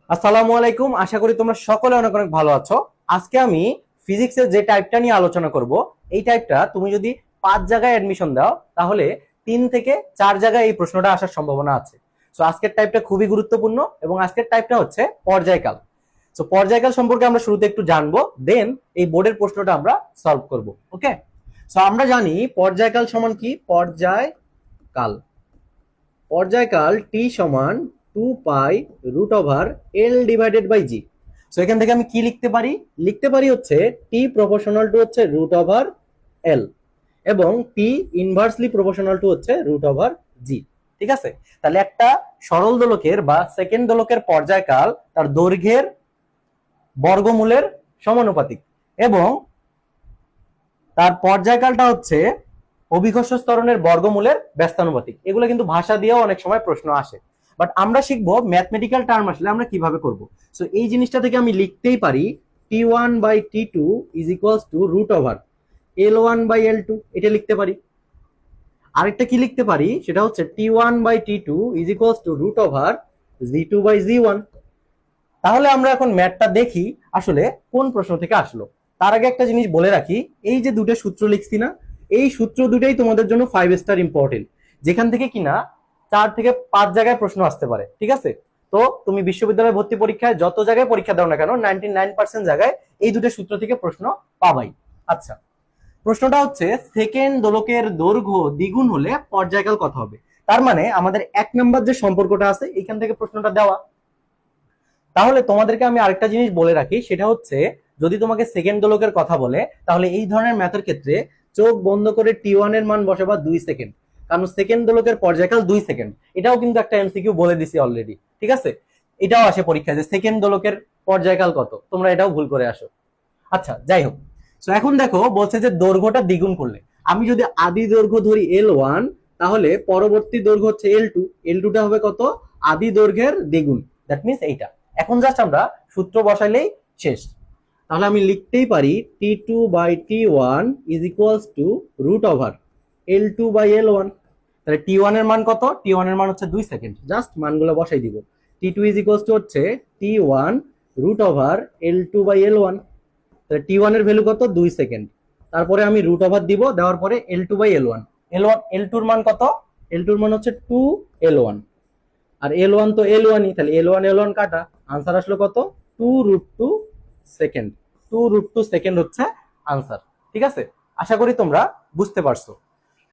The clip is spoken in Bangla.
আসসালামু আলাইকুম, আশা করি তোমরা সকলে অনেক অনেক ভালো আছো। আজকে আমি ফিজিক্সের যে টাইপটা নিয়ে আলোচনা করব, এই টাইপটা তুমি যদি 5 জায়গায় অ্যাডমিশন দাও তাহলে 3 থেকে 4 জায়গায় এই প্রশ্নটা আসার সম্ভাবনা আছে। সো আজকের টাইপটা খুবই গুরুত্বপূর্ণ এবং আজকের টাইপটা হচ্ছে পর্যায়কাল। সো পর্যায়কাল সম্পর্কে আমরা শুরুতে একটু জানবো, দেন এই বোর্ডের প্রশ্নটা আমরা সলভ করব। ওকে, সো আমরা জানি পর্যায়কাল সমান কি? পর্যায়কাল পর্যায়কাল টি সমান 2 pi √over L divided by G. So এখান থেকে আমি কি লিখতে পারি হচ্ছে টি প্রপোর্শনাল টু হচ্ছে √ওভার L এবং টি ইনভার্সলি প্রপোর্শনাল টু হচ্ছে √ওভার G। ঠিক আছে, তাহলে একটা সরল দোলকের বা সেকেন্ড দোলকের পর্যায়কাল তার দৈর্ঘ্যের বর্গমূলের সমানুপাতিক এবং তার পর্যায়কালটা হচ্ছে অভিকর্ষ ত্বরণের বর্গমূলের ব্যস্তানুপাতিক। এগুলো কিন্তু ভাষা দিয়েও অনেক সময় প্রশ্ন আসে, বাট আমরা শিখবো ম্যাথমেটিক্যাল টার্ম আসলে আমরা কিভাবে করব। সো এই জিনিসটা থেকে আমি লিখতেই পারি T1/T2 is equals to √over L1/L2, এটা লিখতে পারি। আরেকটা কি লিখতে পারি, সেটা হচ্ছে T1/T2 is equals to √over Z2/Z1। তাহলে আমরা এখন ম্যাথটা দেখি আসলে কোন প্রশ্ন থেকে আসলো। তার আগে একটা জিনিস বলে রাখি, এই যে দুটো সূত্র লিখছি না, এই সূত্র দুটাই তোমাদের জন্য 5 স্টার ইম্পর্টেন্ট, যেখান থেকে কিনা 4 থেকে 5 জায়গায় প্রশ্ন আসতে পারে। ঠিক আছে, তো তুমি বিশ্ববিদ্যালয় ভর্তি পরীক্ষায় যত জায়গায় পরীক্ষা দাও না কেন 99% জায়গায় এই দুটো সূত্র থেকে প্রশ্ন পাবাই। আচ্ছা, প্রশ্নটা হচ্ছে সেকেন্ড দোলকের দৈর্ঘ্য দ্বিগুণ হলে পর্যায়কাল কত হবে। তার মানে আমাদের 1 নম্বর যে সম্পর্কটা আছে এখান থেকে প্রশ্নটা দেওয়া। তাহলে তোমাদেরকে আমি আরেকটা জিনিস বলে রাখি, সেটা হচ্ছে যদি তোমাকে সেকেন্ড দোলকের কথা বলে তাহলে এই ধরনের ম্যাথের ক্ষেত্রে চোখ বন্ধ করে T1 এর মান বসাবা 2 সেকেন্ড, কারণ সেকেন্ড দোলকের পর্যায়কাল 2 সেকেন্ড। এটাও কিন্তু একটা এমসিকিউ বলে দিছি অলরেডি। ঠিক আছে, এটাও আসে পরীক্ষায় যে সেকেন্ড দোলকের পর্যায়কাল কত, তোমরা এটাও ভুল করে আসো। আচ্ছা, যাই হোক, তো এখন দেখো বলছে যে দৈর্ঘ্যটা দ্বিগুণ করলে, আমি যদি আদি দৈর্ঘ্য ধরি L1 তাহলে পরবর্তী দৈর্ঘ্য হচ্ছে L2, L2টা হবে কত? আদি দৈর্ঘ্যের দ্বিগুণ, দ্যাট মিন্স এইটা। এখন জাস্ট আমরা সূত্র বসাইলেই শেষ। তাহলে আমি লিখতেই পারি T2/T1 is equals to √over L2/L1। তাহলে T1 এর মান কত? T1 এর মান হচ্ছে 2 সেকেন্ড, জাস্ট মানগুলো বসাই দিব। T2 ইজ ইকুয়ালস টু হচ্ছে T1 √ওভার L2/L1। তাহলে T1 এর ভ্যালু কত? 2 সেকেন্ড। তারপরে আমি রুট ওভার দিব, দেওয়ার পরে L2/L1। L2 এর মান কত? L2 এর মান হচ্ছে 2L1, আর L1 তো L1ই, তাহলে L1 কাটা, আনসার আসলো কত? 2√2 সেকেন্ড। 2√2 সেকেন্ড হচ্ছে আনসার। ঠিক আছে, আশা করি তোমরা বুঝতে পারছো।